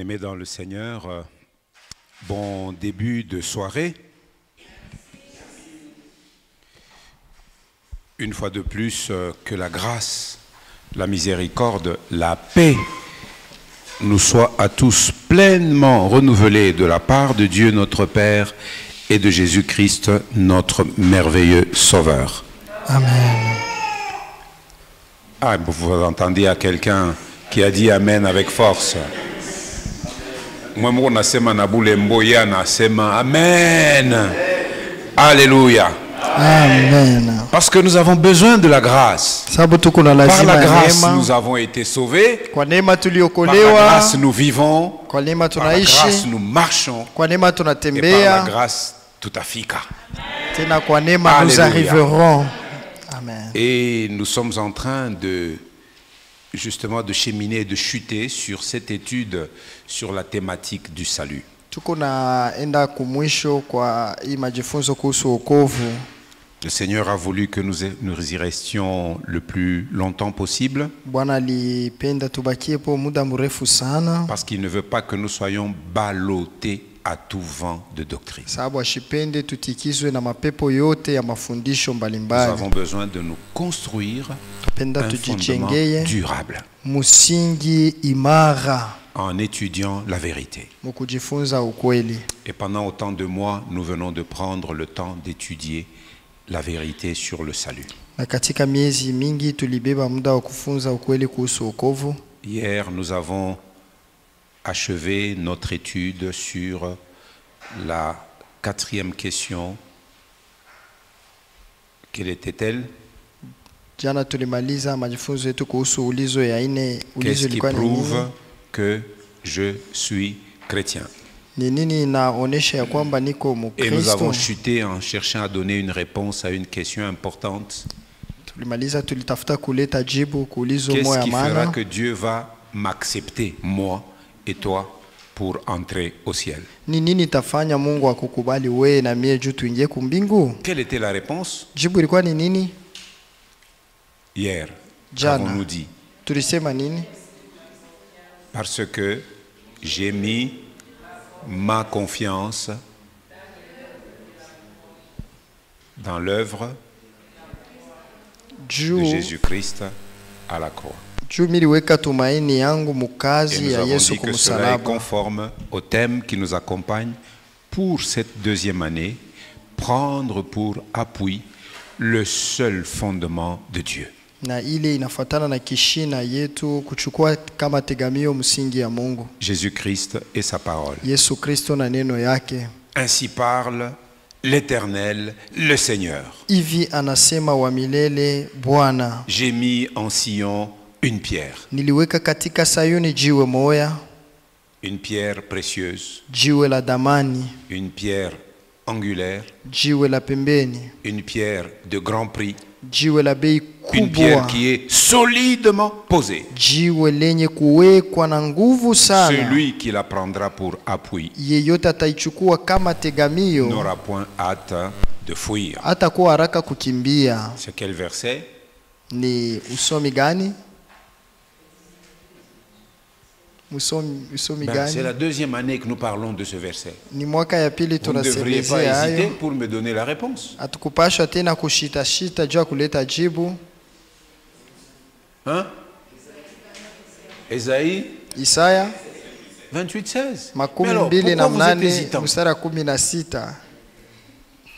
Bien-aimés dans le Seigneur, bon début de soirée. Une fois de plus, que la grâce, la miséricorde, la paix nous soient à tous pleinement renouvelées de la part de Dieu notre Père et de Jésus-Christ notre merveilleux Sauveur. Amen. Ah, vous entendez à quelqu'un qui a dit Amen avec force. Moi, nasema na bule mboya nasema Amen. Alléluia. Amen. Parce que nous avons besoin de la grâce. Par la grâce, nous avons été sauvés. Par la grâce, nous vivons. Par la grâce, nous marchons. Et par la grâce, tout afika. Nous arriverons. Amen. Et nous sommes en train de justement de cheminer, de chuter sur cette étude sur la thématique du salut. Le Seigneur a voulu que nous y restions le plus longtemps possible. Parce qu'il ne veut pas que nous soyons ballottés à tout vent de doctrine. Nous avons besoin de nous construire un fondement durable en étudiant la vérité. Et pendant autant de mois, nous venons de prendre le temps d'étudier la vérité sur le salut. Hier, nous avons achevé notre étude sur la 4e question. Quelle était-elle? Qu'est-ce qui prouve que je suis chrétien? Et nous avons chuté en cherchant à donner une réponse à une question importante. Qu'est-ce qui fera que Dieu va m'accepter, moi et toi, pour entrer au ciel? Quelle était la réponse? Hier, avons-nous dit? Parce que j'ai mis ma confiance dans l'œuvre de Jésus-Christ à la croix. Et nous avons dit que cela est conforme au thème qui nous accompagne pour cette deuxième année, prendre pour appui le seul fondement de Dieu. Jésus-Christ et sa parole. Ainsi parle l'Éternel, le Seigneur. J'ai mis en Sion une pierre. Une pierre précieuse. Une pierre angulaire. Une pierre de grand prix. Une pierre qui est solidement posée. Celui qui la prendra pour appui n'aura point hâte de fuir. C'est quel verset? C'est la deuxième année que nous parlons de ce verset. Vous ne devriez pas hésiter pour me donner la réponse. Hein? Ésaïe 28:16. Mais alors, pourquoi vous êtes hésitant?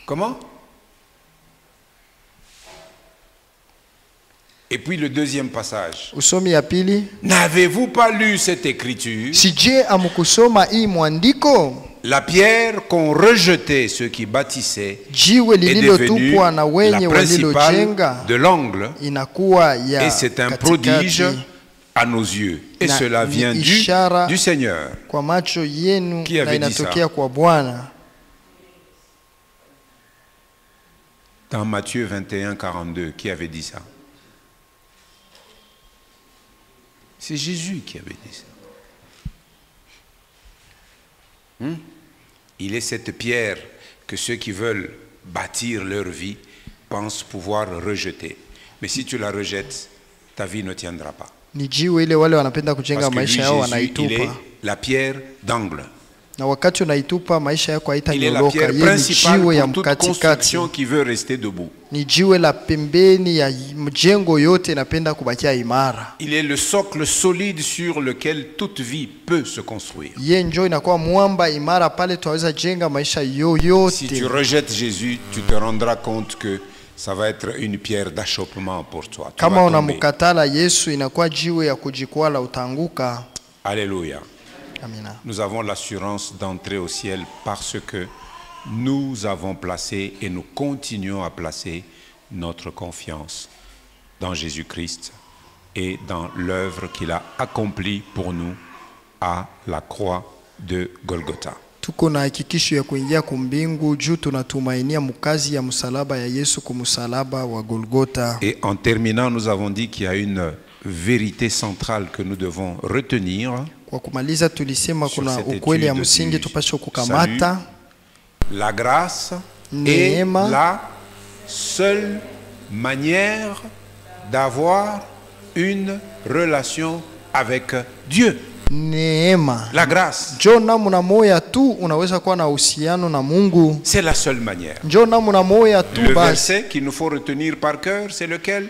Comment? Et puis le deuxième passage. N'avez-vous pas lu cette écriture? La pierre qu'ont rejetée ceux qui bâtissaient est devenue la principale de l'angle, et c'est un prodige à nos yeux. Et cela vient du Seigneur. Qui avait dit ça? Dans Matthieu 21:42, qui avait dit ça? C'est Jésus qui avait dit ça. Il est cette pierre que ceux qui veulent bâtir leur vie pensent pouvoir rejeter. Mais si tu la rejettes, ta vie ne tiendra pas. Ni jiwe ile wale wanapenda kujenga maisha yao wanaitupa. Il est la pierre d'angle. Na wakati unaitupa maisha yako haitanyoroka. Yeye ni jiwe ya mkatikati qui veut rester debout. Ni jiwe la pembeni ya mjengo yote inapenda kubakia imara. Il est le socle solide sur lequel toute vie peut se construire. Yeye ndio inakuwa mwamba imara pale tuweza jenga maisha yoyote. Si tu rejettes Jésus, tu te rendras compte que ça va être une pierre d'achoppement pour toi. Kama unamkatala Yesu inakuwa jiwe ya kujikwala utanguka. Alléluia. Amina. Nous avons l'assurance d'entrer au ciel parce que nous avons placé et nous continuons à placer notre confiance dans Jésus-Christ et dans l'œuvre qu'il a accomplie pour nous à la croix de Golgotha. Tuko na hakikisho ya kuingia kumbingu juu tunatumainia mkazi ya msalaba ya Yesu kumsalaba wa Golgotha. Et en terminant, nous avons dit qu'il y a une vérité centrale que nous devons retenir. Kwa kumaliza tulisema kuna ukweli ya msingi tupaswa kukamata. La grâce est la seule manière d'avoir une relation avec Dieu. Neema. La grâce. Njoo namna moja tu unaweza kuwa na uhusiano na Mungu. C'est la seule manière. Njoo namna moja tu basi. Le verset qu'il nous faut retenir par cœur, c'est lequel?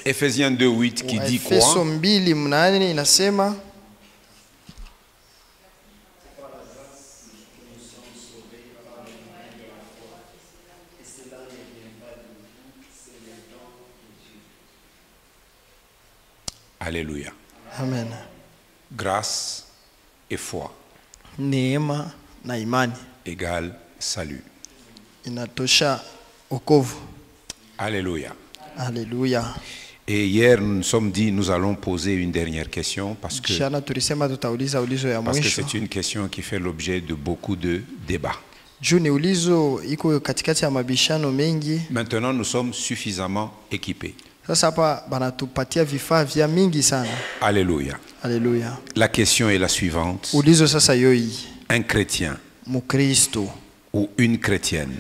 Ephésiens 2:8 qui dit quoi? Efeso 2:8 inasema Alléluia. Amen. Grâce et foi. Neema na imani égale salut. Inatosha wokovu. Alléluia. Alléluia. Et hier nous nous sommes dit nous allons poser une dernière question parce que c'est une question qui fait l'objet de beaucoup de débats. Maintenant nous sommes suffisamment équipés. Alléluia. Alléluia. La question est la suivante. Un chrétien ou une chrétienne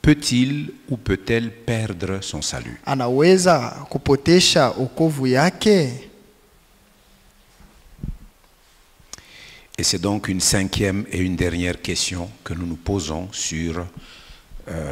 peut-il ou peut-elle perdre son salut? Anaweza kupotesha wokovu yake? Et c'est donc une cinquième et une dernière question que nous nous posons sur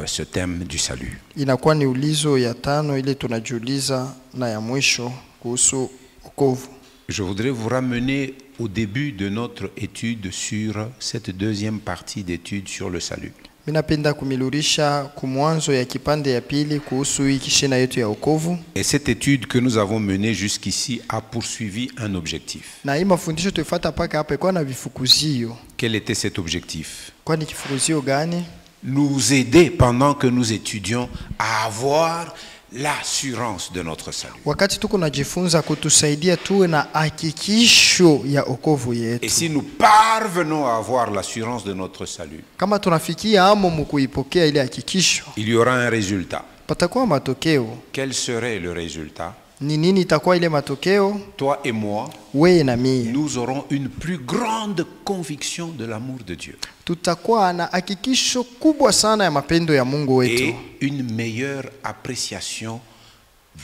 ce thème du salut. Inakuwa ni ulizo ya tano ile tunajiuliza na ya mwisho kuhusu wokovu. Je voudrais vous ramener au début de notre étude sur cette deuxième partie d'étude sur le salut. Minapenda kumilurisha kumwanzo ya kipande ya pili kuhusu hii kishina yetu ya wokovu. Et cette étude que nous avons menée jusqu'ici a poursuivi un objectif. Na hii mafundisho tuifuata paka hapa kwa na vifukuzio. Quel était cet objectif? Kwa ni kifukuzio gani? Nous aider pendant que nous étudions à avoir l'assurance de notre salut. Wakati tuko najifunza kutusaidia tuwe na hakikisho ya wokovu yetu. Et si nous parvenons à avoir l'assurance de notre salut, kama tunafikia amo mkuipokea ile hakikisho, il y aura un résultat. Patakuwa matokeo. Quel serait le résultat? Ni nini itakuwa ile matokeo? Toi et moi, wewe na mimi, nous aurons une plus grande conviction de l'amour de Dieu. Tutakuwa na hakikisho kubwa sana ya mapendo ya Mungu wetu. Et une meilleure appréciation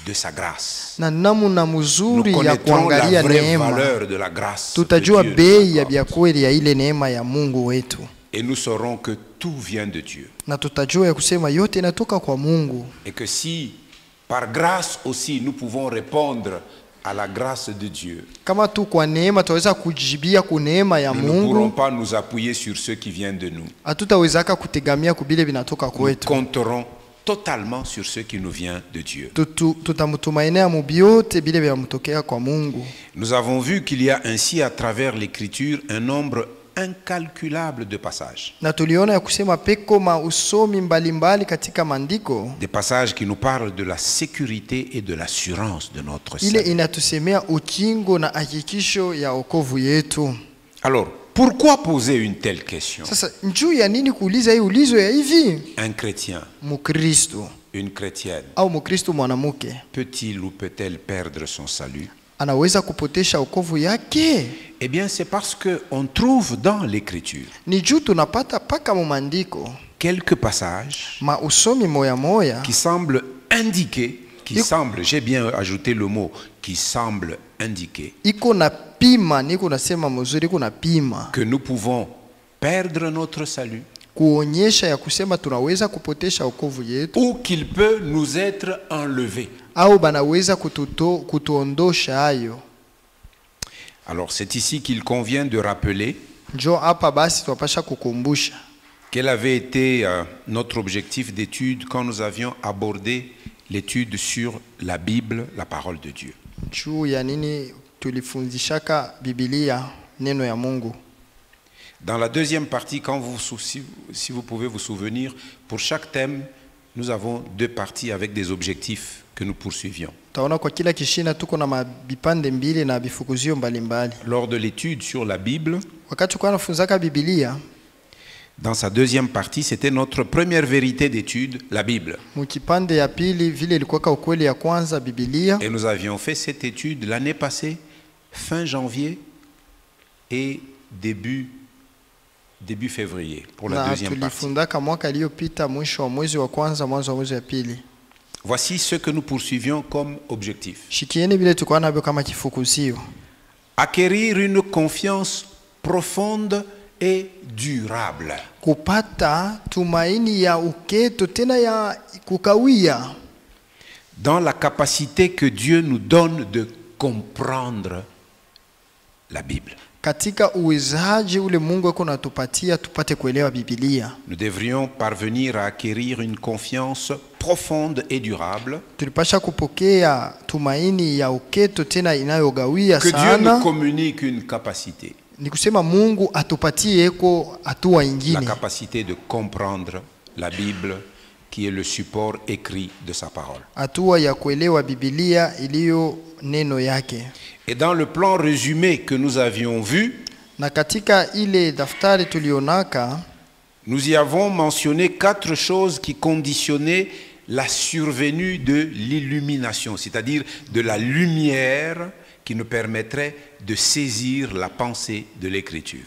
de sa grâce. Na namna mzuri ya kuangalia neema. Tutajua bei ya kweli ya ile neema ya Mungu wetu. Et nous saurons que tout vient de Dieu. Na tutajua ya kusema yote inatoka kwa Mungu. Et que si par grâce aussi nous pouvons répondre à la grâce de Dieu, kama tu kwa neema tuweza kujibia ku neema ya Mungu, nous ne pourrons pas nous appuyer sur ceux qui viennent de nous. Hatutawezaka kutegamia kubile binatoka kwetu. Nous compterons totalement sur ce qui nous vient de Dieu. Tutamtumainia mubiote bile binamtokea kwa Mungu. Nous avons vu qu'il y a ainsi à travers l'écriture un nombre incalculable de passages. Na tuliona ya kusema peko mausomi mbalimbali katika maandiko. Des passages qui nous parlent de la sécurité et de l'assurance de notre salut. Ile inatusemea ukingo na hakikisho ya wokovu yetu. Alors, pourquoi poser une telle question? Sasa njoo ya nini kuuliza hii ulizo ya hivi? Un chrétien, Mukristo, une chrétienne, au Mukristo mwanamke, peut-il ou peut-elle perdre son salut? Anaweza kupotesha wokovu yake? Eh bien, c'est parce que on trouve dans l'écriture ni juu tunapata paka mu maandiko quelques passages mausomi moya moya qui semblent indiquer qui semble, j'ai bien ajouté le mot, qui semble indiquer que nous pouvons perdre notre salut ou qu'il peut nous être enlevé. Alors c'est ici qu'il convient de rappeler quel avait été notre objectif d'étude quand nous avions abordé l'étude sur la Bible, la parole de Dieu. Dans la deuxième partie, si vous pouvez vous souvenir, pour chaque thème, nous avons deux parties avec des objectifs que nous poursuivions. Lors de l'étude sur la Bible, dans sa deuxième partie, c'était notre première vérité d'étude, la Bible. Et nous avions fait cette étude l'année passée, fin janvier et début février, pour la deuxième partie. Voici ce que nous poursuivions comme objectif. Acquérir une confiance profonde et durable. Dans la capacité que Dieu nous donne de comprendre la Bible. Nous devrions parvenir à acquérir une confiance profonde et durable que Dieu nous communique une capacité. La capacité de comprendre la Bible qui est le support écrit de sa parole. Et dans le plan résumé que nous avions vu, nous y avons mentionné 4 choses qui conditionnaient la survenue de l'illumination, c'est-à-dire de la lumière qui nous permettrait de saisir la pensée de l'Écriture.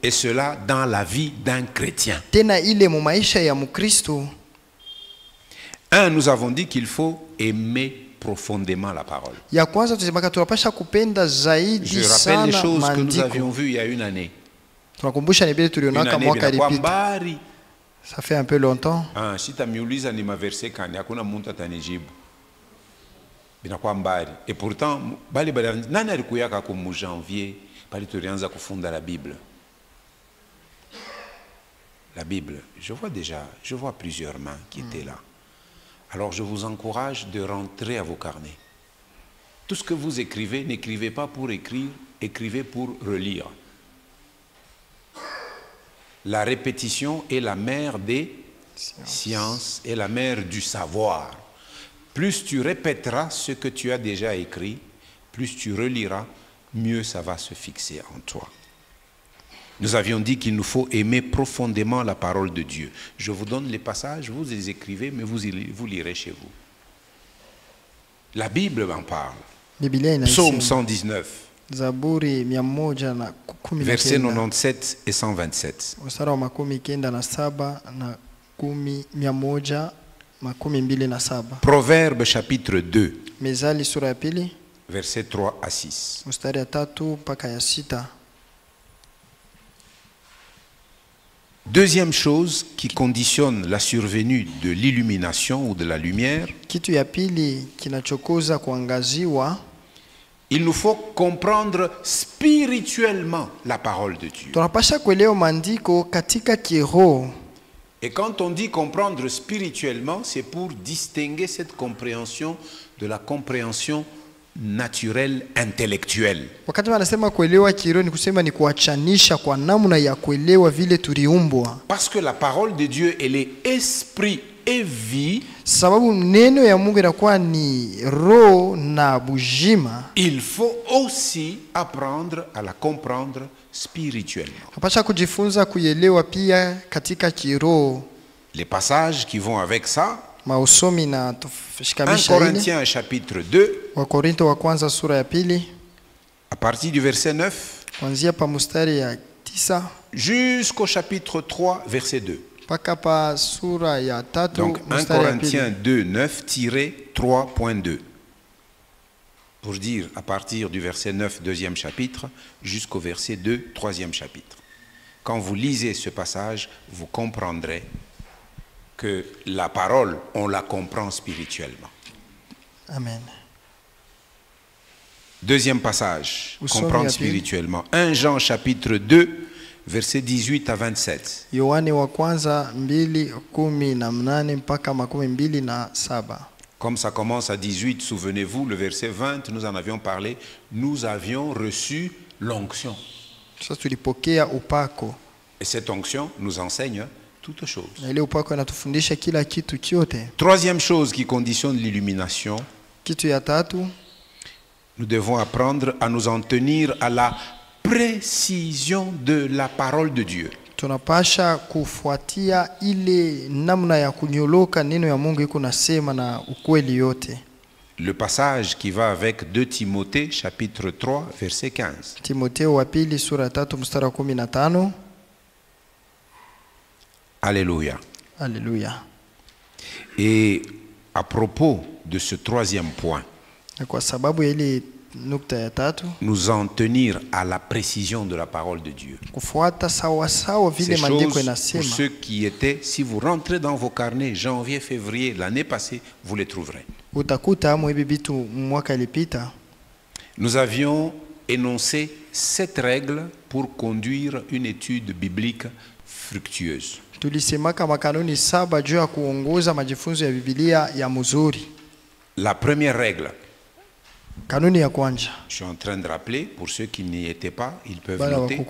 Et cela dans la vie d'un chrétien. Nous avons dit qu'il faut aimer profondément la parole. Je rappelle les choses que nous avions vues il y a une année. Ça fait un peu longtemps. Et pourtant, janvier, la Bible, je vois plusieurs mains qui étaient là. Alors je vous encourage de rentrer à vos carnets. Tout ce que vous écrivez, n'écrivez pas pour écrire, écrivez pour relire. La répétition est la mère des sciences et la mère du savoir. Plus tu répéteras ce que tu as déjà écrit, plus tu reliras, mieux ça va se fixer en toi. Nous avions dit qu'il nous faut aimer profondément la parole de Dieu. Je vous donne les passages, vous les écrivez, mais vous lirez chez vous. La Bible en parle. Psaume 119. Versets 97 et 127. Proverbe chapitre 2. Versets 3 à 6. Deuxième chose qui conditionne la survenue de l'illumination ou de la lumière, il nous faut comprendre spirituellement la parole de Dieu. Et quand on dit comprendre spirituellement, c'est pour distinguer cette compréhension de la compréhension naturelle, intellectuelle. Parce que la parole de Dieu, elle est esprit et vie. Il faut aussi apprendre à la comprendre spirituellement. Les passages qui vont avec ça, 1 Corinthiens chapitre 2, à partir du verset 9, jusqu'au chapitre 3, verset 2. Donc 1 Corinthiens 2, 9-3.2. Pour dire à partir du verset 9, deuxième chapitre, jusqu'au verset 2, troisième chapitre. Quand vous lisez ce passage, vous comprendrez que la parole, on la comprend spirituellement. Amen. Deuxième passage, comprendre spirituellement. 1 Jean chapitre 2, verset 18 à 27. Comme ça commence à 18, souvenez-vous, le verset 20, nous en avions parlé, nous avions reçu l'onction. Et cette onction nous enseigne toutes choses. Troisième chose qui conditionne l'illumination, nous devons apprendre à nous en tenir à la précision de la parole de Dieu. Le passage qui va avec 2 Timothée chapitre 3 verset 15. Alléluia. Alléluia. Et à propos de ce troisième point, nous en tenir à la précision de la parole de Dieu. Ces choses, pour ceux qui étaient, si vous rentrez dans vos carnets, janvier, février, l'année passée, vous les trouverez. Nous avions énoncé 7 règles pour conduire une étude biblique fructueuse. La première règle, je suis en train de rappeler, pour ceux qui n'y étaient pas, ils peuvent noter.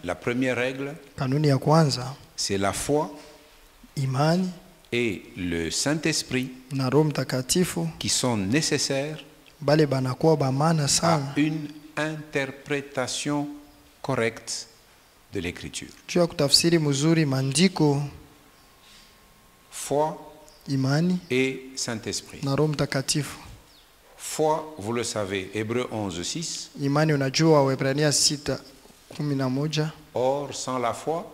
La première règle, c'est la foi et le Saint-Esprit qui sont nécessaires à une interprétation correcte de l'Écriture. Foi et Saint-Esprit. Foi, vous le savez, Hébreux 11, 6. Or, sans la foi,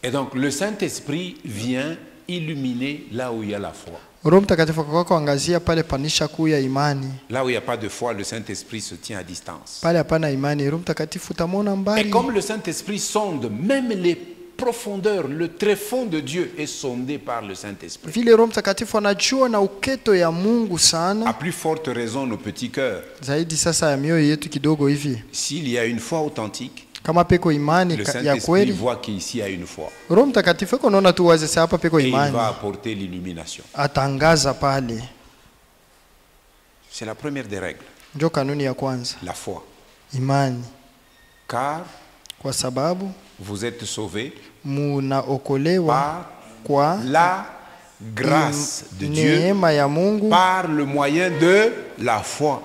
et donc le Saint-Esprit vient illuminer là où il y a la foi. Là où il n'y a pas de foi, le Saint-Esprit se tient à distance. Et comme le Saint-Esprit sonde même les profondeurs, le tréfonds de Dieu est sondé par le Saint-Esprit. À plus forte raison nos petits cœurs. S'il y a une foi authentique, le Saint-Esprit voit qu'ici il y a une foi. Et il va apporter l'illumination. C'est la première des règles. La foi. Car vous êtes sauvés par la grâce de Dieu, par le moyen de la foi.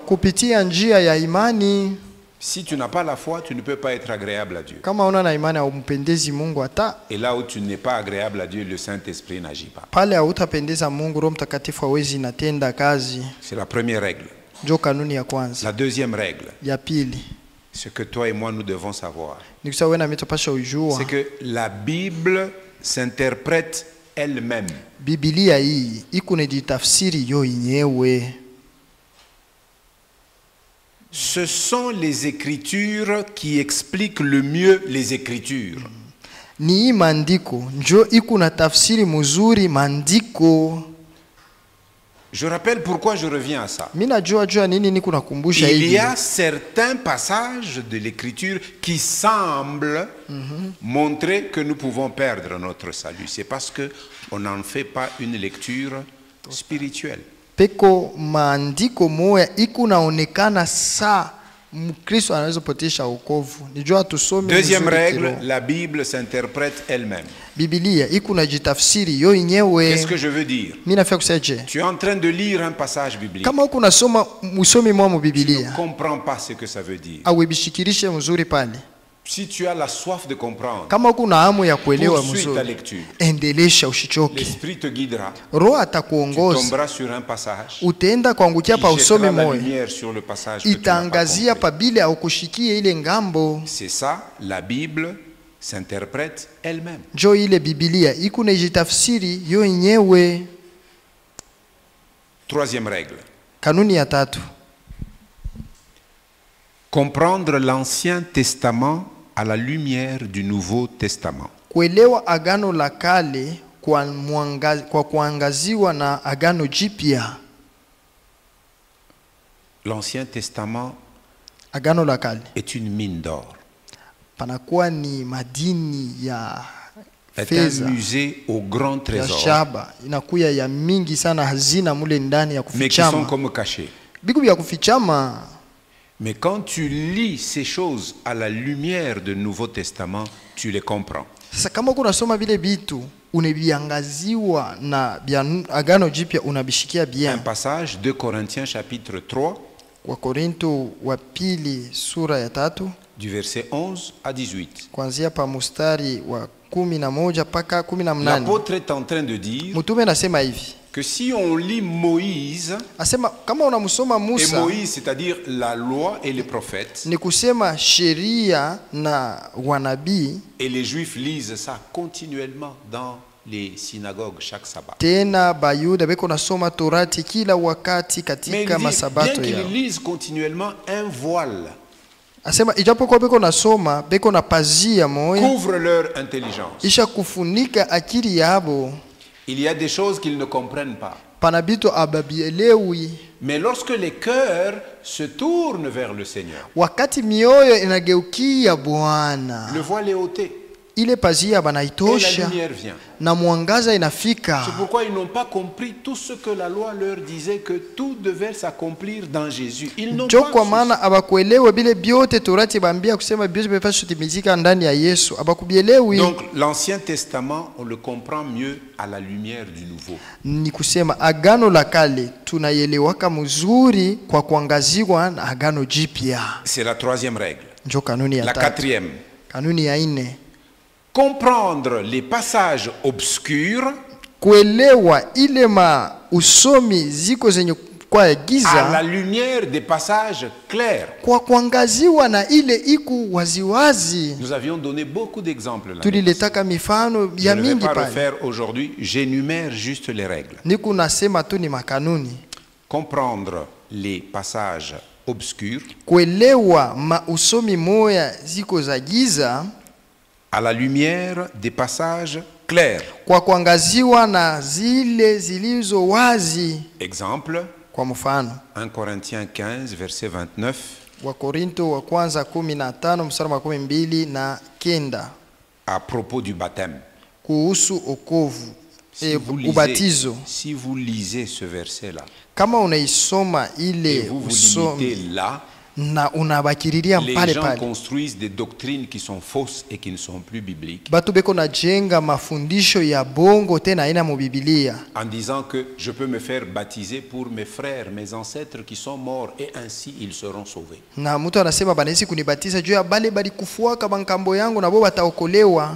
Si tu n'as pas la foi, tu ne peux pas être agréable à Dieu. Et là où tu n'es pas agréable à Dieu, le Saint-Esprit n'agit pas. C'est la première règle. La deuxième règle, ce que toi et moi nous devons savoir, c'est que la Bible s'interprète elle-même. Ce sont les Écritures qui expliquent le mieux les Écritures. Je rappelle pourquoi je reviens à ça. Il y a certains passages de l'Écriture qui semblent montrer que nous pouvons perdre notre salut. C'est parce qu'on n'en fait pas une lecture spirituelle. Deuxième règle, la Bible s'interprète elle-même. Qu'est-ce que je veux dire? Tu es en train de lire un passage biblique. Tu ne comprends pas ce que ça veut dire. Si tu as la soif de comprendre, kama kuna hamu ya kuelewa poursuis ta mzuri, lecture. endelesha usichoke. L'esprit te guidera. Roho Tu atakuongoza, tomberas sur un passage. utaenda kuangukia pa Qui usome jettera la moyo, lumière sur le passage que tu n'as pas itaangazia compris. pa bile au kushikie ile ngambo. C'est ça, la Bible s'interprète elle-même. Jo ile Biblia iko na jitafsiri yo yenyewe. Troisième règle. Kanuni ya tatu, Comprendre l'Ancien Testament à la lumière du Nouveau Testament. kuelewa agano la kale kwa kuangaziwa na agano jipya. L'Ancien Testament Agano la kale est une mine d'or. panakuwa ni madini ya Est un fedha, musée au grand ya trésor, shaba, inakuya ya mingi sana, hazina mule ndani ya mais qui sont kufichama, comme cachés. biku vya kufichama. Mais quand tu lis ces choses à la lumière du Nouveau Testament, tu les comprends. Sasa kama kunasoma vile vitu uneviangaziwa na bya agano jipya, unabishikia Un bien. passage, 2 Corinthiens chapitre 3, Wa Korinto wa pili sura ya 3 du verset 11 à 18. kuanzia pa mustari wa 11 mpaka 18. L'apôtre est en train de dire Mtume anasema hivi, que si on lit Moïse, asema kama unamsoma et Musa, Moïse, c'est-à-dire la loi et les prophètes, ni kusema sheria na wanabii, et les Juifs lisent ça continuellement dans les synagogues chaque sabbat. tena bayuda beko nasoma torati kila wakati Mais il katika dit, bien masabato qu'ils yao. lisent continuellement, un voile Asema ijapokuwa beko nasoma, beko na pazia moyo couvre leur intelligence. isha kufunika akili yabo, Il y a des choses qu'ils ne comprennent pas. pana bitu ababielewi. Mais lorsque les cœurs se tournent vers le Seigneur, Wakati mioyo inageukia Bwana, le voile est ôté ile pazia et la banaitosha lumière vient. na mwangaza inafika. C'est pourquoi ils n'ont pas compris tout ce que la loi leur disait, que tout devait s'accomplir dans Jésus. Ils n'ont Jo pas kwa su- maana abakuelewe bile byote torati bambia kusema byote bepasha kutimizika ndani ya Yesu, abakubielewi. Donc l'Ancien Testament, on le comprend mieux à la lumière du Nouveau. Ni kusema agano la kale tunaielewaka mzuri kwa kuangaziwa na agano jipya. C'est la troisième règle. Njo kanuni ya La tatu. quatrième, Kanuni ya nne, comprendre les passages obscurs kuelewa ile usomi ziko zenye kwa à la giza lumière des passages clairs. kwa kuangaziwa na ile iku waziwazi. Nous avions donné beaucoup d'exemples là. Tuliletaka mifano Je ya ne vais mingi pas pale. refaire aujourd'hui, j'énumère juste les règles. Niku nasema tu ni makanuni. Comprendre les passages obscurs Kuelewa usomi moya ziko za giza à la lumière des passages clairs. kwa kuangaziwa na zile zilizo wazi. Exemple, Kwa mfano 1 Corinthiens 15, verset 29. wa Korinto wa kwanza 15 mstari wa 29 À propos du baptême. kuhusu okovu, Ubatizo. Si vous lisez ce verset-là, kama unaisoma et ile vous vous limitez usomi là, na unabakiriria les pale gens pale, construisent des doctrines qui sont fausses et qui ne sont plus bibliques, batu beko na jenga mafundisho ya bongo tena haina mu Biblia, en disant que je peux me faire baptiser pour mes frères, mes ancêtres qui sont morts, et ainsi ils seront sauvés. na mtu anasema banawezi kunibatiza juu ya bale bali kufuaka bankambo yangu na bo bataokolewa.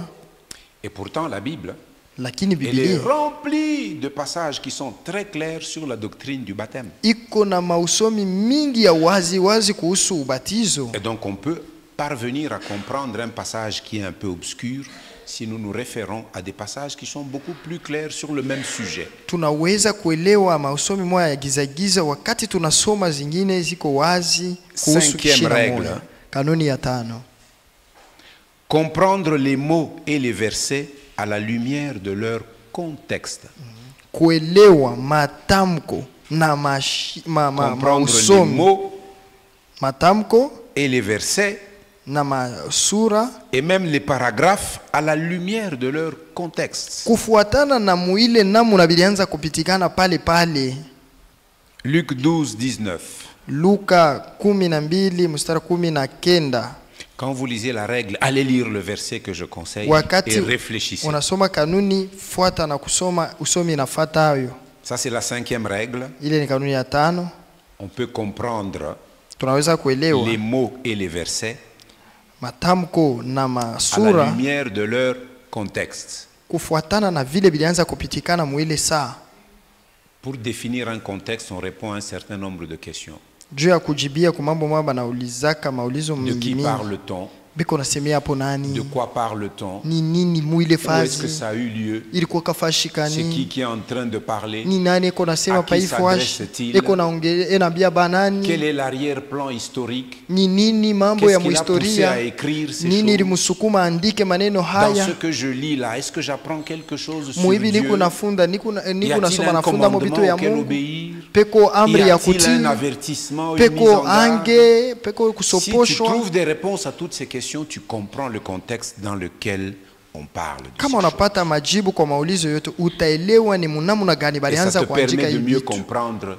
Et pourtant, la Bible, Lakini elle est Biblia remplie de passages qui sont très clairs sur la doctrine du baptême. iko na mausomi mingi ya wazi wazi kuhusu ubatizo. Et donc on peut parvenir à comprendre un passage qui est un peu obscur si nous nous référons à des passages qui sont beaucoup plus clairs sur le même sujet. Tunaweza kuelewa mausomi moya ya giza wakati tunasoma zingine ziko wazi kuhusu Cinquième règle. moya. Kanuni ya 5, Comprendre les mots et les versets à la lumière de leur contexte. kuelewa matamko na Comprendre les mausomi, mots matamko et les versets na masura et même les paragraphes à la lumière de leur contexte. kufuatana na muile namuna bilianza kupitikana pale pale. Luc 12, 19. Luka 12 mstari 19. Quand vous lisez la règle, allez lire le verset que je conseille et Wakati réfléchissez. unasoma kanuni, fuata na kusoma usomi nafata hayo. Ça, c'est la cinquième règle. Ile ni kanuni ya 5. On peut comprendre Tunaweza kuelewa les mots et les versets matamko na à masura la lumière de leur contexte. Kufuatana na vile bilianza kupitikana mwile saa. Pour définir un contexte, on répond à un certain nombre de questions. Juu ya kujibia kwa mambo maba na ulizaka maulizo mingi. De qui parle-t-on? Biko nasemea hapo nani? De quoi parle-t-on? Ni nini mwile fazi? Où est-ce que ça a eu lieu? Ilikuwa kafashikani? C'est qui est en train de parler? Ni nani eko nasema pa ifwash? Eko naongea enambia banani? Quel est l'arrière-plan historique? Ni nini mambo ya historia? Nini limusukuma andike maneno haya? Dans ce que je lis là, est-ce que j'apprends quelque chose sur Dieu? Niko nafunda niko nasoma nafunda mo bitu ya Mungu. Peko amri ya kutii. Peko ange, peko kusoposhwa. Si tu trouves des réponses à toutes ces questions, tu comprends le contexte dans lequel on parle. Kama unapata majibu kwa maulizo yote, utaelewa ni namna gani balianza kuandika hivi. Ça te permet de mieux comprendre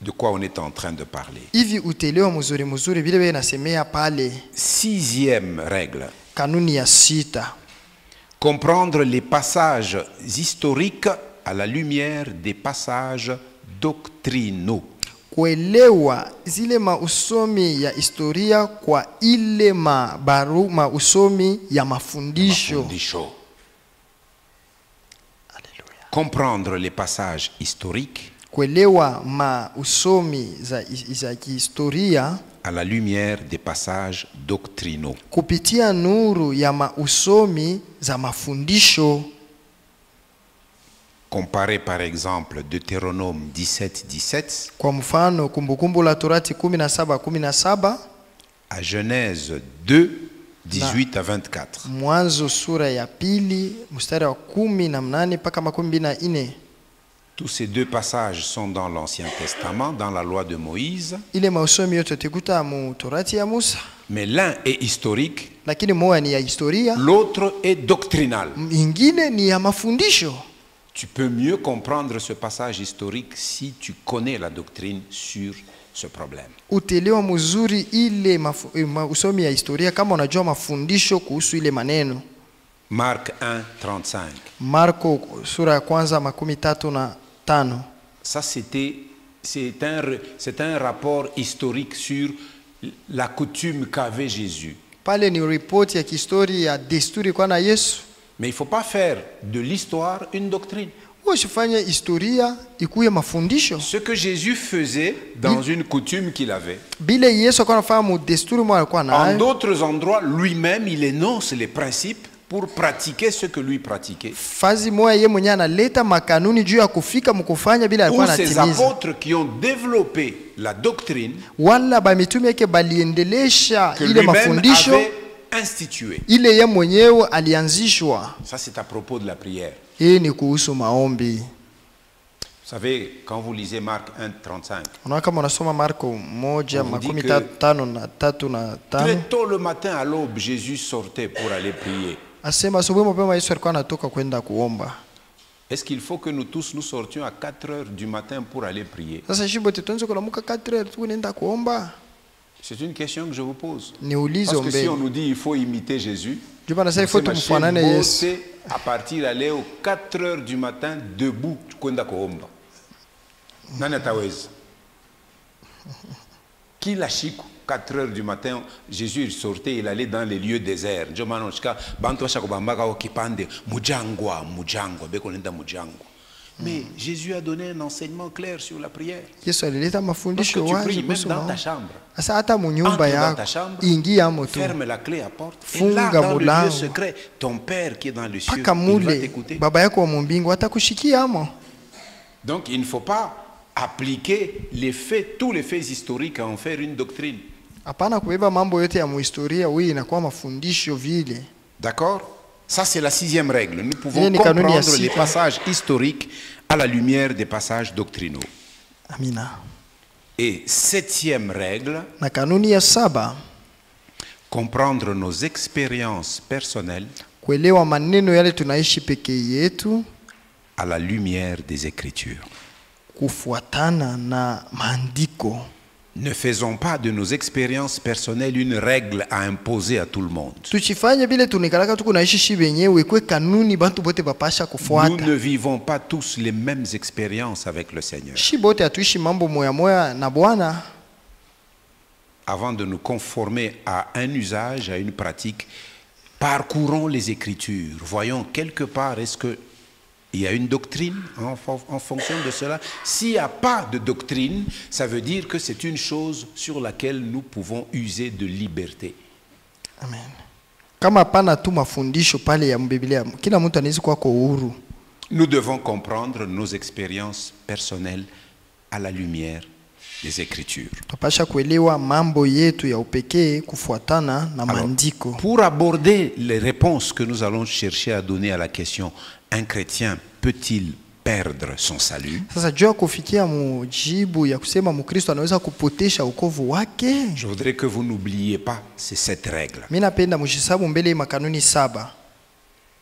de quoi on est en train de parler. Hivi utaelewa mzuri mzuri vile vile nasemea pale. 6e règle. Kanuni ya 6. Comprendre les passages historiques à la lumière des passages doctrinaux. Kuelewa zile mausomi ya historia kwa ile mausomi ya mafundisho. Comprendre les passages historiques. Kuelewa mausomi za historia à la lumière des passages doctrinaux. Kupitia nuru ya mausomi za mafundisho. Comparez par exemple Deutéronome 17:17 kwa mfano Kumbukumbu la Torati 17:17 à Genèse 2:18 à 24. Mwanzo sura ya pili mstari wa 18 mpaka 24. Tous ces deux passages sont dans l'Ancien Testament, dans la loi de Moïse. Ile mausomi yote tukuta mu Torati ya Musa. Mais l'un est historique, lakini moja ni ya historia, l'autre est doctrinal. Ingine ni ya mafundisho. Tu peux mieux comprendre ce passage historique si tu connais la doctrine sur ce problème. Utelewa mzuri ile mausomi ya historia kama unajua mafundisho kuhusu ile maneno. Marc 1:35. Marko sura ya kwanza 35. Ça c'est un rapport historique sur la coutume qu'avait Jésus. Pale ni report ya historia ya desturi kwa na Yesu. Mais il ne faut pas faire de l'histoire une doctrine. Ce que Jésus faisait dans une coutume qu'il avait. En d'autres endroits, lui-même, il énonce les principes pour pratiquer ce que lui pratiquait. Ou ces apôtres qui ont développé la doctrine que lui-même avait institué. Ça c'est à propos de la prière. Vous savez, quand vous lisez Marc 1:35, très tôt le matin à l'aube, Jésus sortait pour aller prier. Est-ce qu'il faut que nous tous nous sortions à 4 heures du matin pour aller prier? C'est une question que je vous pose. Parce que si on nous dit il faut imiter Jésus, à partir d'aller aux 4 heures du matin debout, qui l'a chico 4 heures du matin, Jésus il sortait, il allait dans les lieux déserts. Mais Jésus a donné un enseignement clair sur la prière. Lorsque tu pries, même dans ta chambre, entre dans ta chambre, ferme la clé à porte, et là, dans le lieu secret, ton Père qui est dans le ciel, il va t'écouter. Donc il ne faut pas appliquer les faits, tous les faits historiques à en faire une doctrine. D'accord? Ça, c'est la 6e règle. Nous pouvons comprendre les passages historiques à la lumière des passages doctrinaux. Amina. Et 7e règle, comprendre nos expériences personnelles à la lumière des Écritures. Ne faisons pas de nos expériences personnelles une règle à imposer à tout le monde. Nous ne vivons pas tous les mêmes expériences avec le Seigneur. avant de nous conformer à un usage, à une pratique, parcourons les Écritures. Voyons quelque part, est-ce qu'il y a une doctrine en fonction de cela? S'il n'y a pas de doctrine, ça veut dire que c'est une chose sur laquelle nous pouvons user de liberté. Amen. Kama pana tu mafundisho pale ya Biblia, kila mtu anaweza kuwa kwa uhuru. Nous devons comprendre nos expériences personnelles à la lumière des Écritures. Tupasha kuelewa mambo yetu ya upekee kufuatana na maandiko. Pour aborder les réponses que nous allons chercher à donner à la question, un chrétien peut-il perdre son salut? Sasa jua kufikia mujibu ya kusema Mkristo anaweza kupotesha wokovu wake. Je voudrais que vous n'oubliez pas ces 7 règles. Mimi napenda mshisabu mbele makanuni 7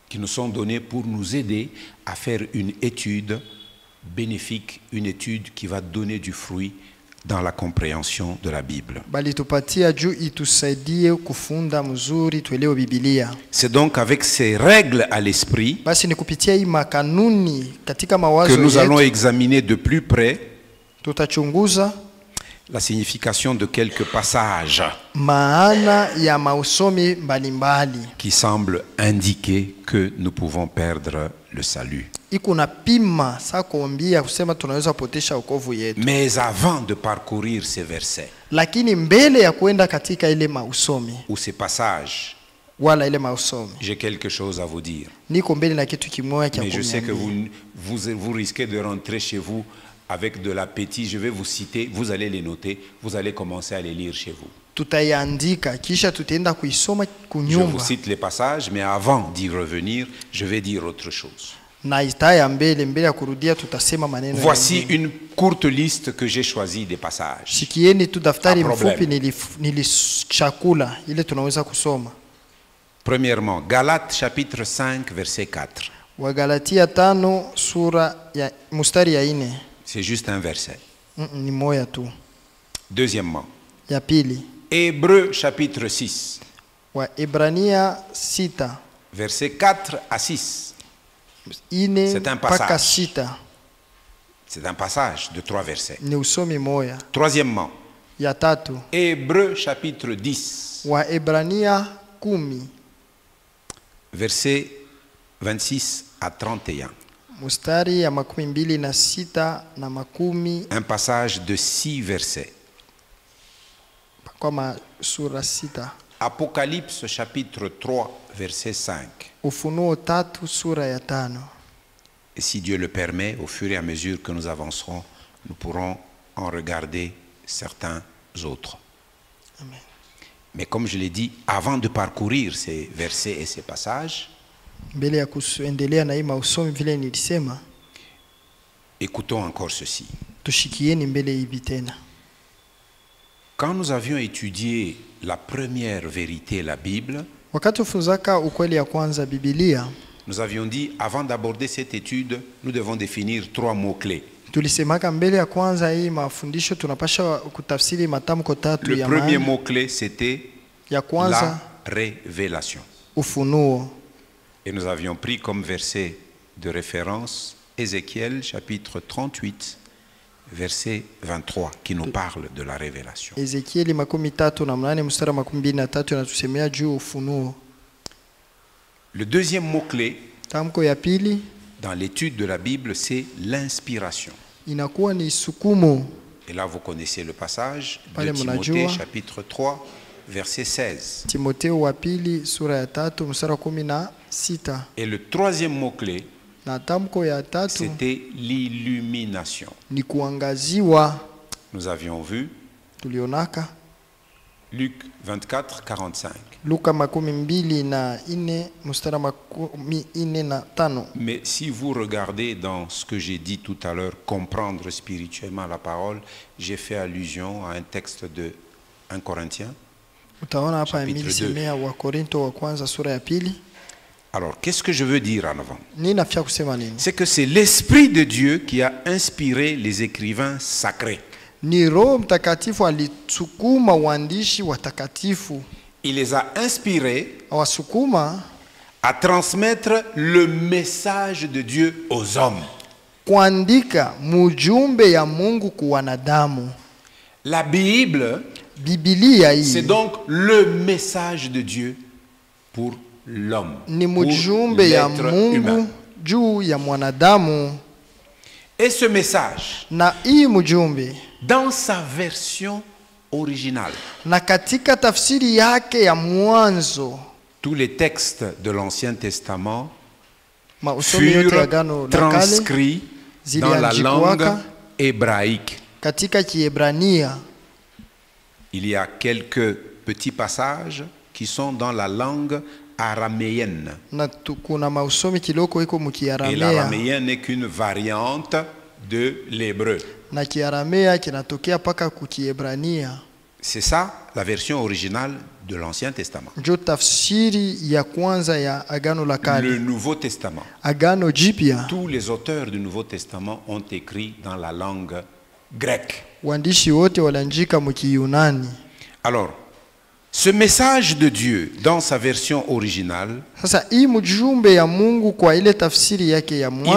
qui nous sont données pour nous aider à faire une étude bénéfique, une étude qui va donner du fruit dans la compréhension de la Bible. C'est donc avec ces règles à l'esprit que nous allons examiner de plus près la signification de quelques passages qui semblent indiquer que nous pouvons perdre le salut. Mais avant de parcourir ces versets ou ces passages, j'ai quelque chose à vous dire. Mais je sais que vous risquez de rentrer chez vous avec de l'appétit. Je vais vous citer, vous allez les noter, vous allez commencer à les lire chez vous. Je vous cite les passages, mais avant d'y revenir, je vais dire autre chose. Voici une courte liste que j'ai choisi des passages. Premièrement, Galates chapitre 5 verset 4. C'est juste un verset. Deuxièmement, Hébreux chapitre 6. Verset 4 à 6. C'est un passage. C'est un passage de 3 versets. Troisièmement, Hébreux chapitre 10. Verset 26 à 31. Un passage de 6 versets. Apocalypse chapitre 3 verset 5. Et si Dieu le permet, au fur et à mesure que nous avancerons, nous pourrons en regarder certains autres. Amen. Mais comme je l'ai dit, avant de parcourir ces versets et ces passages, écoutons encore ceci. Quand nous avions étudié la première vérité, la Bible, nous avions dit, avant d'aborder cette étude, nous devons définir 3 mots-clés. Le premier mot-clé, c'était la révélation. Et nous avions pris comme verset de référence Ézéchiel chapitre 38, verset 23, qui nous parle de la révélation. Le deuxième mot-clé dans l'étude de la Bible, c'est l'inspiration. Et là, vous connaissez le passage de Timothée chapitre 3, verset 16. Et le troisième mot-clé, c'était l'illumination. Nous avions vu Luc 24, 45. Mais si vous regardez dans ce que j'ai dit tout à l'heure, comprendre spirituellement la parole, j'ai fait allusion à un texte de 1 Corinthiens, chapitre 2. Alors, qu'est-ce que je veux dire en avant? C'est que c'est l'Esprit de Dieu qui a inspiré les écrivains sacrés. Il les a inspirés à transmettre le message de Dieu aux hommes. La Bible C'est donc le message de Dieu pour l'homme, pour l'être humain. Et ce message, dans sa version originale, tous les textes de l'Ancien Testament furent transcrits dans la langue hébraïque. Il y a quelques petits passages qui sont dans la langue araméenne. Et l'araméen n'est qu'une variante de l'hébreu. C'est ça la version originale de l'Ancien Testament. Le Nouveau Testament. Tous les auteurs du Nouveau Testament ont écrit dans la langue grecque. Alors, ce message de Dieu dans sa version originale, il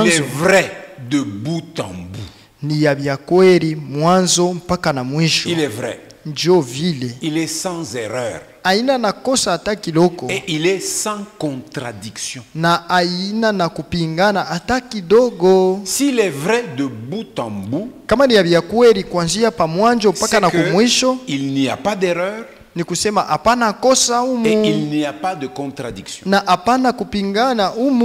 est vrai de bout en bout. Il est vrai. Il est sans erreur. Et il est sans contradiction. S'il est vrai de bout en bout, c'est qu'il n'y a pas d'erreur. Et il n'y a pas de contradiction.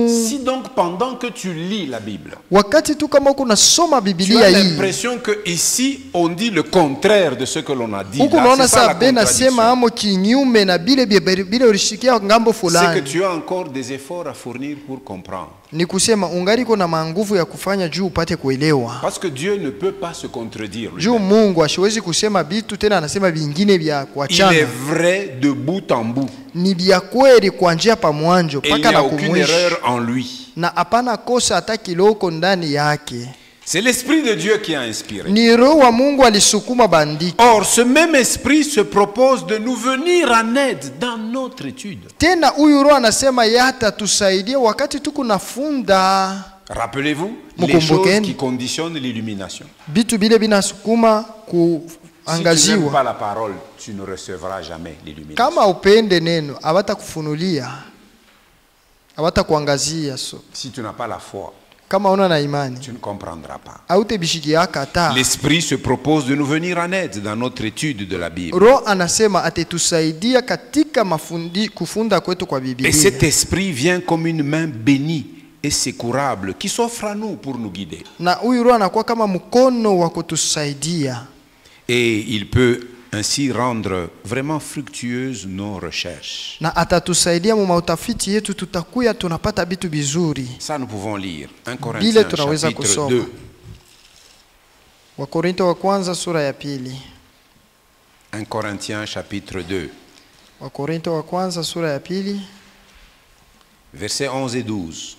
Si donc pendant que tu lis la Bible, tu as l'impression que ici on dit le contraire de ce que l'on a dit, là, c'est ça la contradiction. C'est que tu as encore des efforts à fournir pour comprendre. Parce que Dieu ne peut pas se contredire. Il est vrai de bout en bout. Et il n'y a aucune erreur en lui. C'est l'Esprit de Dieu qui a inspiré. Or, ce même Esprit se propose de nous venir en aide dans notre étude. Rappelez-vous les choses qui conditionnent l'illumination. Si tu n'aimes pas la parole, tu ne recevras jamais l'illumination. Si tu n'as pas la foi, tu ne comprendras pas. L'Esprit se propose de nous venir en aide dans notre étude de la Bible. Et cet Esprit vient comme une main bénie et secourable qui s'offre à nous pour nous guider. Et il peut ainsi rendre vraiment fructueuses nos recherches. Ça, nous pouvons lire 1 Corinthiens chapitre 2. 1 Corinthiens chapitre 2. Versets 11 et 12.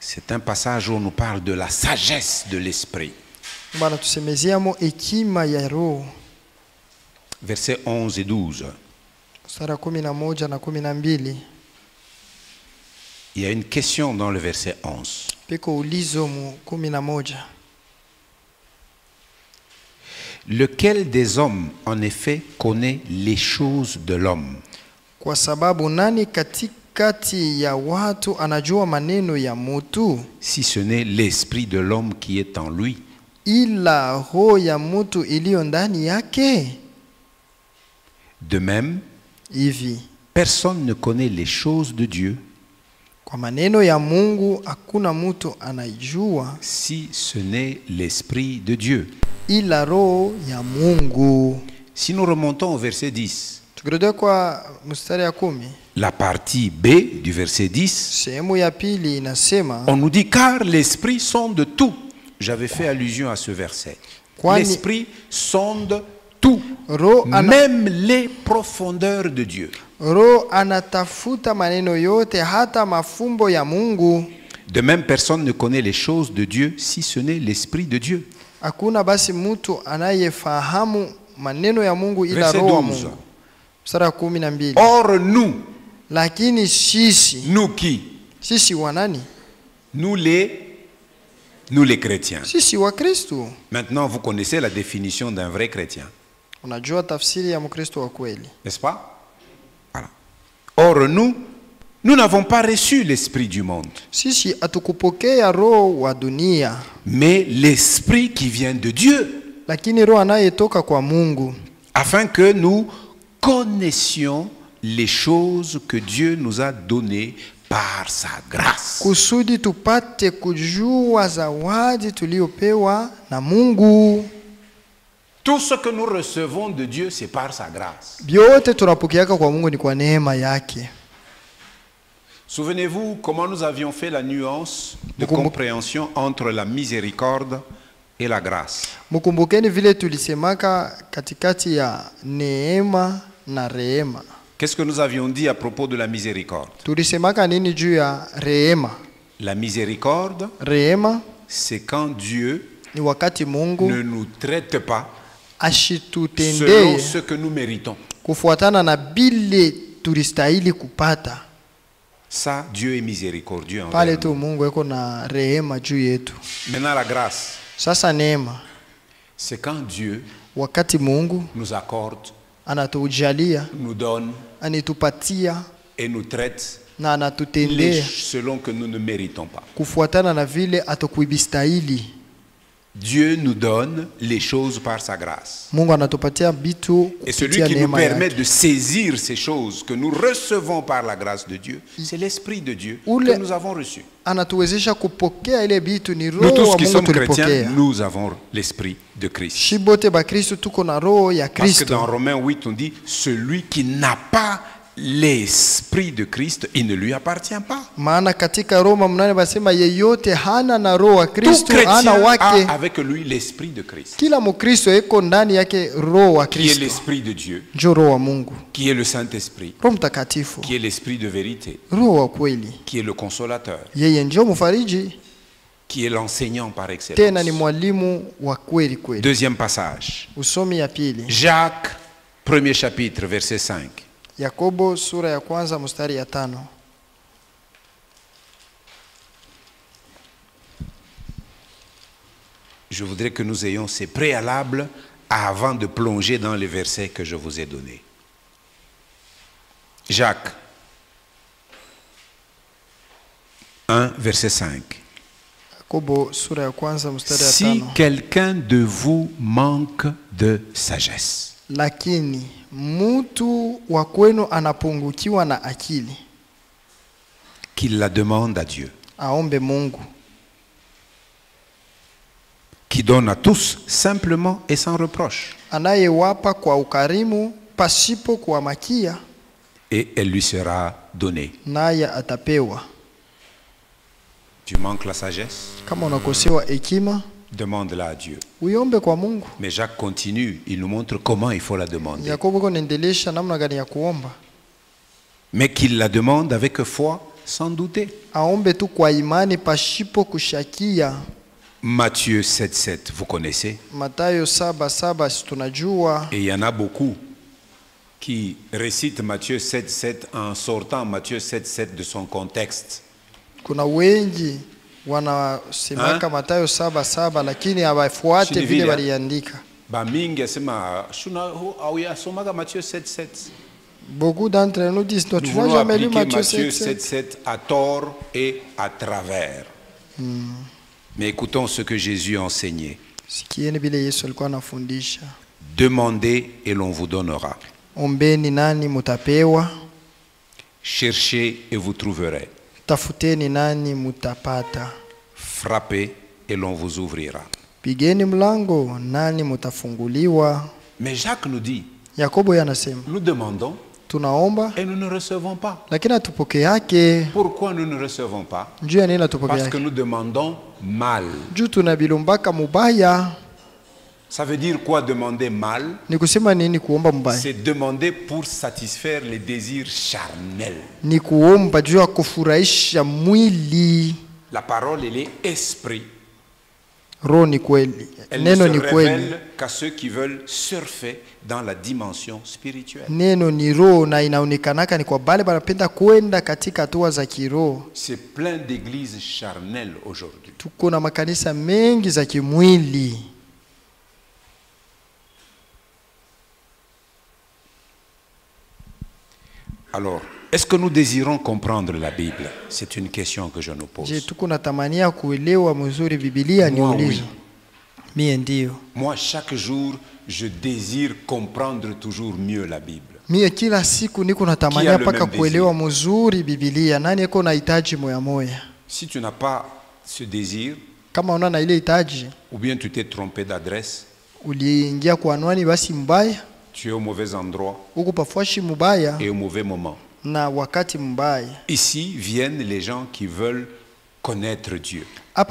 C'est un passage où on nous parle de la sagesse de l'esprit. Versets 11 et 12. Il y a une question dans le verset 11. Lequel des hommes, en effet, connaît les choses de l'homme? Si ce n'est l'esprit de l'homme qui est en lui. De même, personne ne connaît les choses de Dieu si ce n'est l'esprit de Dieu. Si nous remontons au verset 10, la partie B du verset 10, on nous dit car l'esprit sonde tout. J'avais fait allusion à ce verset. L'esprit sonde tout, même les profondeurs de Dieu. De même, personne ne connaît les choses de Dieu si ce n'est l'esprit de Dieu. Verset 12. Or nous, nous qui? Nous les Nous les chrétiens. Sisi wa Kristo. Maintenant, vous connaissez la définition d'un vrai chrétien. Unajua tafsiri ya Mkristo wa kweli. N'est-ce pas? Voilà. Or, nous n'avons pas reçu l'esprit du monde. Sisi atukupokea roho wa dunia. Mais l'esprit qui vient de Dieu. Lakini roho anayetoka kwa Mungu. Afin que nous connaissions les choses que Dieu nous a données par sa grâce. Kusudi tupate kujua zawadi tuliopewa na Mungu. Tout ce que nous recevons de Dieu, c'est par sa grâce. Byote tunapokeaka kwa Mungu ni kwa neema yake. Souvenez-vous comment nous avions fait la nuance de compréhension entre la miséricorde et la grâce. Mukumbukeni vile tulisemaka katikati ya neema na rehema. Qu'est-ce que nous avions dit à propos de la miséricorde? Tulisemaka nini juu ya rehema? La miséricorde, rehema, c'est quand Dieu ni wakati Mungu ne nous traite pas ashitutendee selon ce que nous méritons. Kufuatana na bile tulistahili kupata. Ça, Dieu est miséricordieux envers pale tu nous. Mungu eko na rehema juu yetu. Maintenant la grâce, sasa neema, c'est quand Dieu wakati Mungu nous accorde, anatujalia, nous donne, anitupatia et nous traite na anatutendea selon que nous ne méritons pas. Kufuatana na vile atakuibistahili. Dieu nous donne les choses par sa grâce. Mungu anatupatia bitu. Et celui qui nous permet de saisir ces choses que nous recevons par la grâce de Dieu, c'est l'Esprit de Dieu que nous avons reçu. Anatuwezesha kupokea ile bitu ni Nous roho tous wa qui Mungu sommes tulipokea. chrétiens, nous avons l'Esprit de Christ. Shibote ba Kristo tuko na roho ya Parce que Kristo. dans Romains 8, on dit, celui qui n'a pas l'Esprit de Christ, il ne lui appartient pas. Maana katika Roma mnane basema yeyote hana na roho wa Tout Kristo chrétien hana a wake. avec lui l'Esprit de Christ, Kila Mkristo eko ndani yake roho wa qui est Kristo. l'Esprit de Dieu, Njo roho wa Mungu. qui est le Saint-Esprit, Roho Mtakatifu. qui est l'Esprit de vérité, Roho wa kweli. qui est le consolateur, Yeye njo mfariji. qui est l'enseignant par excellence. Tena ni mwalimu wa kweli kweli. Deuxième passage. Usomi ya pili. Jacques, premier chapitre, verset 5. Yakobo sura ya kwanza mstari ya 5. Je voudrais que nous ayons ces préalables avant de plonger dans les versets que je vous ai donnés. Jacques 1, verset 5. Yakobo sura ya kwanza mstari ya 5. Si quelqu'un de vous manque de sagesse, lakini mtu wa kwenu anapungukiwa na akili, qu'il la demande à Dieu, aombe Mungu, qui donne à tous simplement et sans reproche, anayewapa kwa ukarimu pasipo kuamakia, et elle lui sera donnée. naye atapewa. Tu manques la sagesse? Kama unakosewa hekima, Demande-la à Dieu. uiombe kwa Mungu. Mais Jacques continue, il nous montre comment il faut la demander. Yakobo kunaendelesha namna gani ya kuomba. Mais qu'il la demande avec foi, sans douter. Aombe tu kwa imani pasipo kushakia. Matthieu 7,7, vous connaissez? Mathayo 7:7 si tunajua. Et il y en a beaucoup qui récitent Matthieu 7,7 en sortant Matthieu 7,7 de son contexte. Kuna wengi wanasemaka Mathayo 7:7 lakini hawafuate vile waliandika. Ba mingi asema shuna auya somaga Matthieu 7,7. Beaucoup d'entre nous disent Nous tu n'as voulons jamais lu appliquer Matthieu Matthieu 7:7. 7,7 à tort et à travers. Mais écoutons ce que Jésus a enseigné. Sikieni vile Yesu alikuwa anafundisha. Demandez et l'on vous donnera. Ombeni nani mutapewa, Cherchez et vous trouverez. tafuteni nani mutapata, Frappez et l'on vous ouvrira. pigeni mlango nani mutafunguliwa. Mais Jacques nous dit, Yakobo yanasema nous demandons tunaomba et nous ne recevons pas. lakini hatupokeake. Pourquoi nous ne recevons pas? Juu ya nini Parce que hatupokeake? nous demandons mal. Juu tunabilumbaka mubaya. Ça veut dire quoi demander mal? Ni kusema nini kuomba mubaya? C'est demander pour satisfaire les désirs charnels. Ni kuomba juu ya kufurahisha mwili. La parole, elle est esprit. Elle ne se révèle qu'à ceux qui veulent surfer dans la dimension spirituelle. C'est plein d'églises charnelles aujourd'hui. Alors, est-ce que nous désirons comprendre la Bible? C'est une question que je nous pose. Moi, oui. Moi, chaque jour, je désire comprendre toujours mieux la Bible. Qui a le même désir? Si tu n'as pas ce désir, ou bien tu t'es trompé d'adresse, tu es au mauvais endroit et au mauvais moment. Ici viennent les gens qui veulent connaître Dieu. Et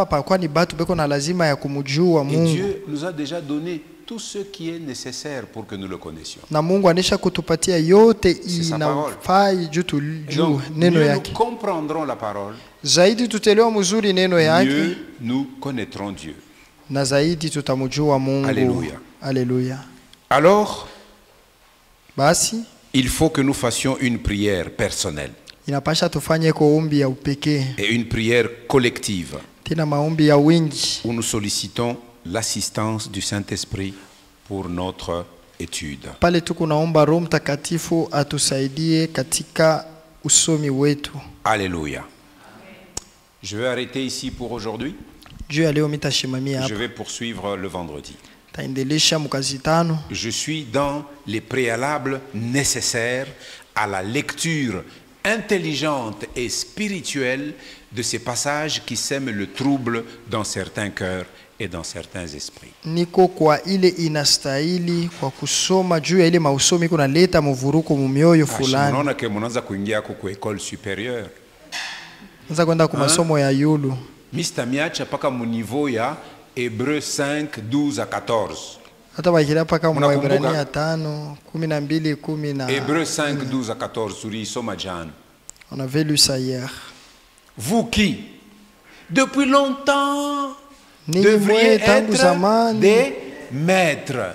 Dieu nous a déjà donné tout ce qui est nécessaire pour que nous le connaissions. C'est sa parole. Donc, mieux nous comprendrons la parole, mieux nous connaîtrons Dieu. Alléluia. Alléluia. Alors, il faut que nous fassions une prière personnelle et une prière collective où nous sollicitons l'assistance du Saint-Esprit pour notre étude. Alléluia. Je vais arrêter ici pour aujourd'hui. Je vais poursuivre le vendredi. Je suis dans les préalables nécessaires à la lecture intelligente et spirituelle de ces passages qui sèment le trouble dans certains cœurs et dans certains esprits. Unaona ke mnaanza kuingia kwa école supérieure. Mr. Miacha paka mu niveau ya Hébreux 5, 12 à 14. Hébreux 5, 12 à 14, on avait lu ça hier. Vous qui, depuis longtemps, devriez être des maîtres.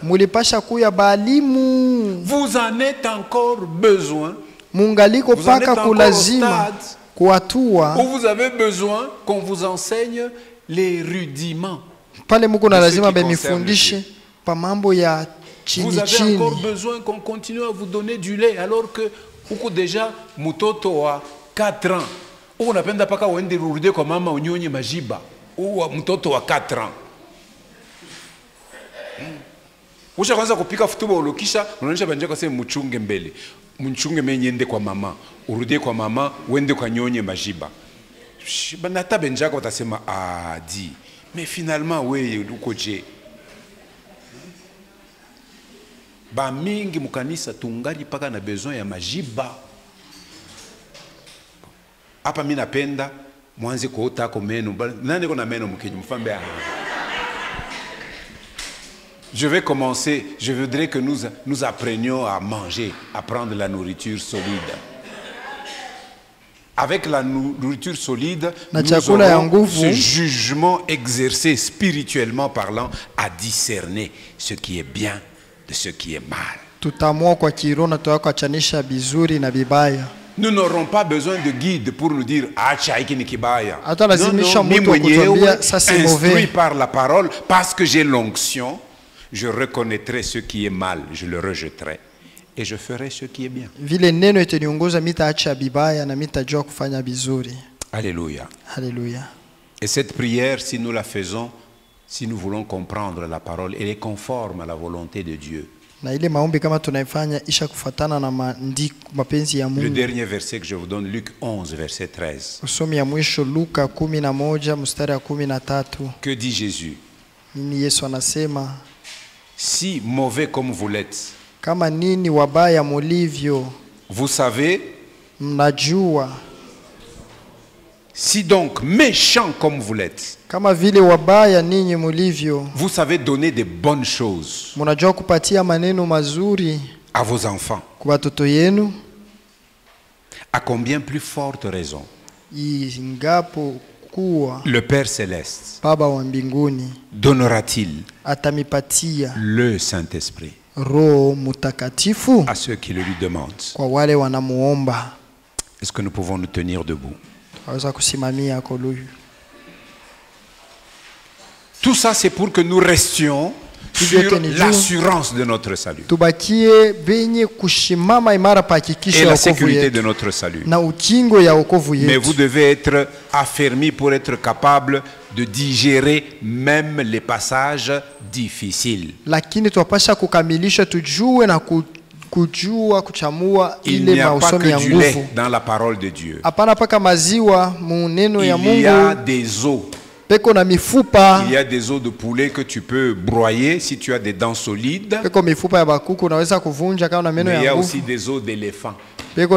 Vous en êtes encore besoin. Vous en êtes encore au stade où vous avez besoin qu'on vous enseigne les rudiments. Vous avez encore besoin qu'on continue à vous donner du lait alors que vous déjà mutoto a 4 ans. Ou unapenda paka uende urudie kwa mama unyonye majiba. Ou mtoto wa 4 ans. Ushaanza kupika futuba ulokisha unaonyesha banje kwa sema mchunge mbele. Mchunge menyende kwa mama. Urudie kwa mama uende kwa nyonye majiba. Banata benjaka watasema di. Mais finalement oui uko je. Ba mingi mukanisa tungali paka na besoin ya majiba. Hapa mimi napenda mwanze kuota kwa meno. Nani kuna meno mkenye mfambe ya. Je vais commencer, je voudrais que nous apprenions à manger, à prendre la nourriture solide. Avec la nourriture solide, nous aurons ce jugement exercé spirituellement parlant à discerner ce qui est bien de ce qui est mal. Nous n'aurons pas besoin de guide pour nous dire instruit par la parole, parce que j'ai l'onction, je reconnaîtrai ce qui est mal, je le rejetterai et je ferai ce qui est bien. Alléluia. Alléluia. Et cette prière, si nous la faisons, si nous voulons comprendre la parole, elle est conforme à la volonté de Dieu. Le dernier verset que je vous donne, Luc 11, verset 13. Que dit Jésus? Si mauvais comme vous l'êtes, vous savez, si donc méchant comme vous l'êtes, vous savez donner des bonnes choses à vos enfants, à combien plus forte raison le Père céleste Baba wa mbinguni donnera-t-il atamipatia le Saint-Esprit Roho Mutakatifu à ceux qui le lui demandent? Kwa wale wanamuomba. Est-ce que nous pouvons nous tenir debout? Tout ça, c'est pour que nous restions sur l'assurance de notre salut et la sécurité de notre salut. Mais vous devez être affermis pour être capable de digérer même les passages difficiles. Il n'y a pas que du lait dans la parole de Dieu. Il y a des os. Il y a des os de poulet que tu peux broyer si tu as des dents solides. Mais il y a aussi des os d'éléphant. Il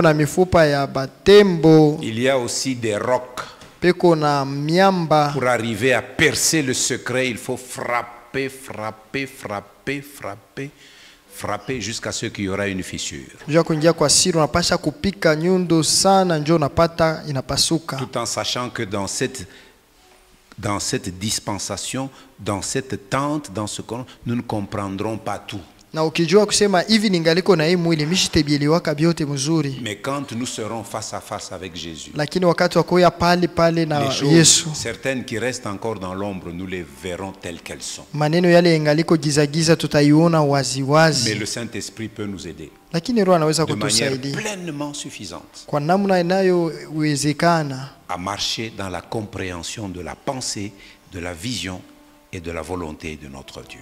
y a aussi des rocs. Pour arriver à percer le secret, il faut frapper jusqu'à ce qu'il y aura une fissure. Tout en sachant que dans cette dispensation, dans cette tente, dans ce qu'on, nous ne comprendrons pas tout. Mais quand nous serons face à face avec Jésus, les choses certaines qui restent encore dans l'ombre, nous les verrons telles qu'elles sont. Mais le Saint-Esprit peut nous aider de manière pleinement suffisante à marcher dans la compréhension de la pensée, de la vision et de la volonté de notre Dieu.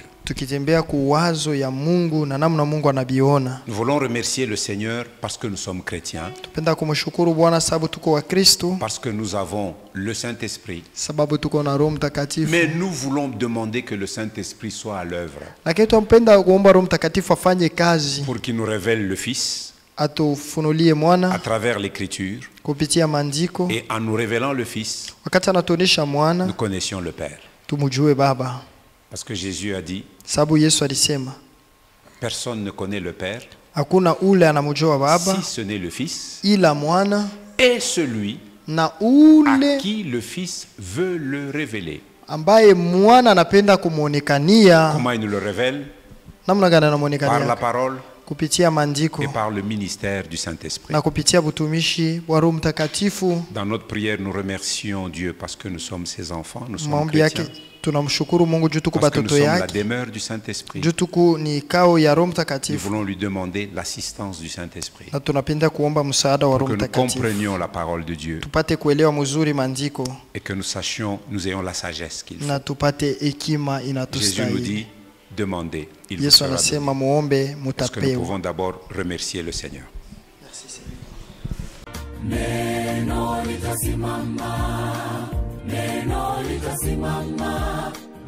Nous voulons remercier le Seigneur parce que nous sommes chrétiens, parce que nous avons le Saint-Esprit, mais nous voulons demander que le Saint-Esprit soit à l'œuvre pour qu'il nous révèle le Fils à travers l'Écriture, et en nous révélant le Fils, nous connaissions le Père. Parce que Jésus a dit, personne ne connaît le Père si ce n'est le Fils et celui à qui le Fils veut le révéler. Comment il nous le révèle? Par la parole et par le ministère du Saint-Esprit. Dans notre prière, nous remercions Dieu parce que nous sommes ses enfants, nous sommes chrétiens. Parce que nous sommes la demeure du Saint-Esprit. Nous voulons lui demander l'assistance du Saint-Esprit pour que nous comprenions la parole de Dieu et que nous sachions, nous ayons la sagesse qu'il faut. Jésus nous dit, demandez, il vous sera donné. Parce que nous pouvons d'abord remercier le Seigneur. Merci Seigneur.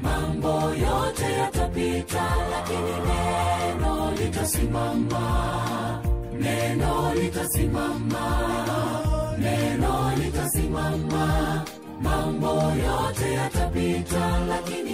Mambo yote yatapita, lakini neno litasimama. Neno litasimama. Neno litasimama. Mambo yote yatapita, lakini